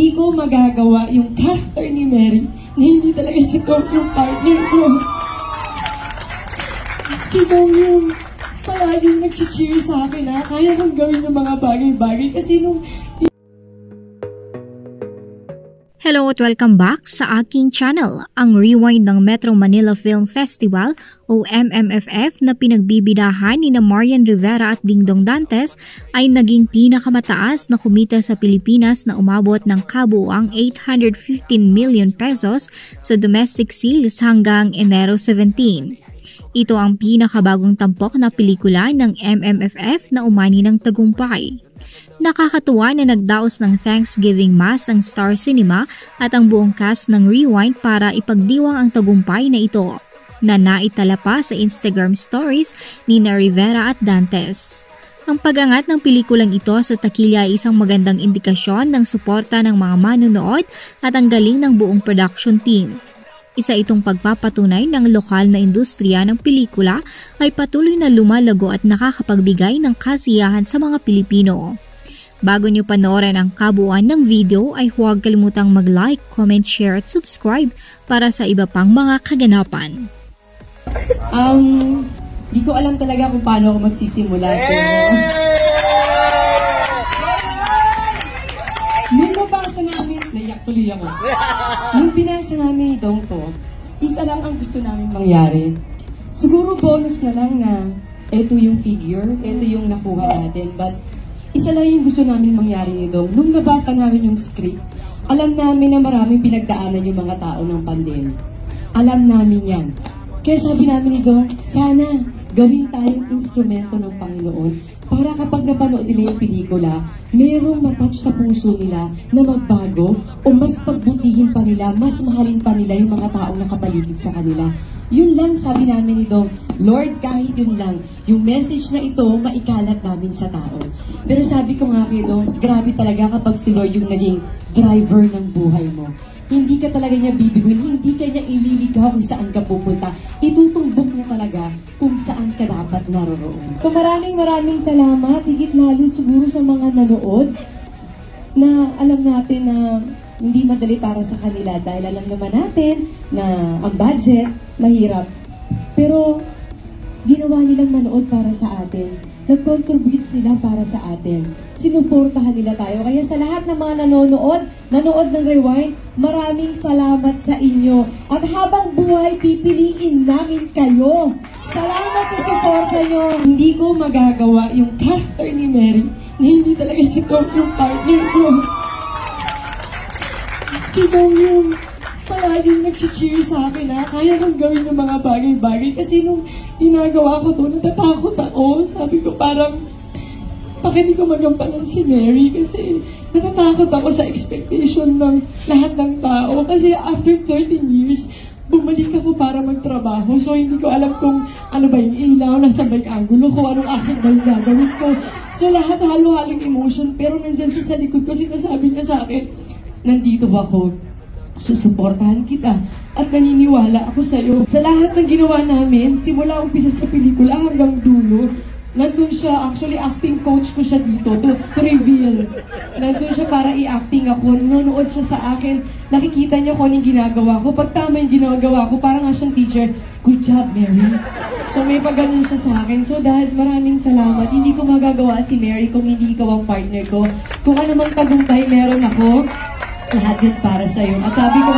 hindi ko magagawa yung character ni Mary na hindi talaga si Tom yung partner ko. Si Tom yung palaging nag-cheer sa akin na kaya kong gawin yung mga bagay-bagay kasi nung... Hello at welcome back sa aking channel. Ang rewind ng Metro Manila Film Festival o MMFF na pinagbibidahan ni Marian Rivera at Dingdong Dantes ay naging pinakamataas na kumita sa Pilipinas na umabot ng kabuuang 815 million pesos sa domestic sales hanggang Enero 17. Ito ang pinakabagong tampok na pelikula ng MMFF na umani ng tagumpay. Nakakatuwa na nagdaos ng Thanksgiving Mass ang Star Cinema at ang buong cast ng Rewind para ipagdiwang ang tagumpay na ito, na naitala pa sa Instagram stories ni Rivera at Dantes. Ang pag-angat ng pelikulang ito sa takilya ay isang magandang indikasyon ng suporta ng mga manonood at ang galing ng buong production team. Isa itong pagpapatunay ng lokal na industriya ng pelikula ay patuloy na lumalago at nakakapagbigay ng kasiyahan sa mga Pilipino. Bago nyo panoorin ang kabuuan ng video ay huwag kalimutang mag-like, comment, share at subscribe para sa iba pang mga kaganapan. Di ko alam talaga kung paano ako magsisimula. Nung mabasa namin, naiyak tuloy ako. Nung binasa namin itong to, isa lang ang gusto namin mangyari. Siguro bonus na lang na ito yung figure, ito yung nakuha natin, but isa lang yung gusto namin mangyari nito. Nung nabasa namin yung script, alam namin na maraming pinagdaanan yung mga tao ng pandemya. Alam namin yan. Kaya sabi namin nito, sana gawin tayong instrumento ng Panginoon para kapag napanood nila yung pelikula, mayroong matouch sa puso nila na magbago o mas pagbutihin pa nila, mas mahalin pa nila yung mga taong nakapaligid sa kanila. Yun lang sabi namin nito, Lord, kahit yun lang, yung message na ito, maikalat namin sa tao. Pero sabi ko nga kayo, grabe talaga kapag si Lord yung naging driver ng buhay mo. Hindi ka talaga niya bibiguin, hindi ka niya ililigaw kung saan ka pupunta. Itutumbok niya talaga kung saan ka dapat naroroon. So maraming salamat, higit lalo siguro sa mga nanood na alam natin na hindi madali para sa kanila dahil alam naman natin na ang budget, mahirap. Pero ginawa nilang manood para sa atin. Nag-contribute sila para sa atin. Sinuportahan nila tayo. Kaya sa lahat ng mga nanood ng Rewind, maraming salamat sa inyo. At habang buhay, pipiliin namin kayo. Salamat sa suporta nyo. Hindi ko magagawa yung character ni Mary na hindi talaga si Tom yung partner ko. Si Tom yung palaging nag-cheer sa akin na kaya kong gawin yung mga bagay-bagay. Kasi nung ginagawa ko to, natatakot ako. Sabi ko parang, bakit hindi ko magampanan si Mary? Kasi natatakot ako sa expectation ng lahat ng tao. Kasi after 13 years, bumalik ako para magtrabaho. So hindi ko alam kung ano ba yung ilaw, nasa ba yung angulo ko, anong akin ba yung gagawin ko. So lahat halo-halong emotion. Pero nandyan siya sa likod ko, sinasabi niya sa akin, nandito ako, susuportahan kita at naniniwala ako sa iyo. Sa lahat ng ginawa namin, simula umpisa sa pelikula hanggang dulo, nandun siya, actually acting coach ko siya dito to reveal. Nandun siya para i-acting ako, nanonood siya sa akin, nakikita niya kung anong ginagawa ko. Pag tama yung ginagawa ko, parang nga siyang teacher, good job, Mary. So may pagganon siya sa akin. So dahil maraming salamat, hindi ko magagawa si Mary kung hindi ikaw ang partner ko. Kung ano mang tagumpay meron ako, lahat yan para sa'yo. At sabi ko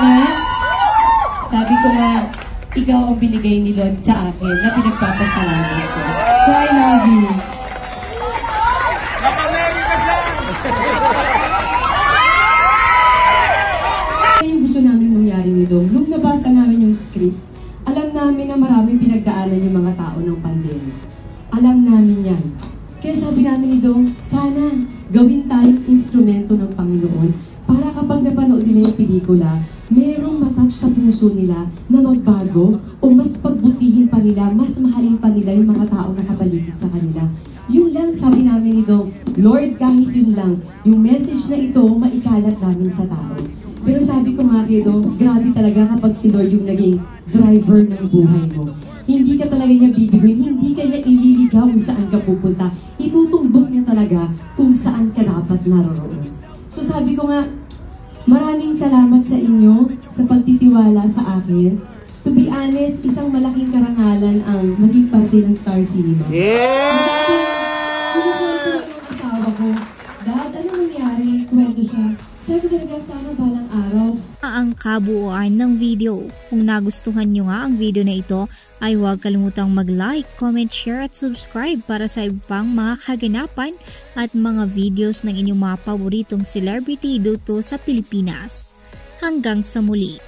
nga, ikaw ang binigay ni Lord sa akin na pinagpapasalamat ko. So I love you. Yung gusto namin mangyari nito, nung nabasa namin yung script, alam namin na maraming pinagdaanan yung mga tao ng pandemya. Alam namin yan. Kaya sabi namin nito, sana gawin tayong instrumento ng Panginoon para kapag napanood nila yung pelikula, merong matouch sa puso nila na magbago o mas pagbutihin pa nila, mas mahalin pa nila yung mga taong nakapaligid sa kanila. Yun lang sabi namin nito, Lord, kahit yun lang, yung message na ito, maikalat namin sa tao. Pero sabi ko nga kayo, grabe talaga kapag si Lord yung naging driver ng buhay mo. Hindi ka talaga niya bibiguin, hindi ka niya ililigaw kung saan ka pupunta. Itutumbok niya talaga kung saan ka dapat naroroon. So sabi ko nga, Maraming salamat sa inyo sa pagtitiwala sa akin. To be honest, isang malaking karangalan ang maging parte ng Star Cinema. Asawa ko, Dad, ano nangyari? Kwento siya. Sabi talaga sana balang araw. Ang kabuuan ng video. Kung nagustuhan nyo nga ang video na ito, ay huwag kalimutang mag-like, comment, share at subscribe para sa ibang mga kaganapan at mga videos ng inyong mga paboritong celebrity dito sa Pilipinas. Hanggang sa muli.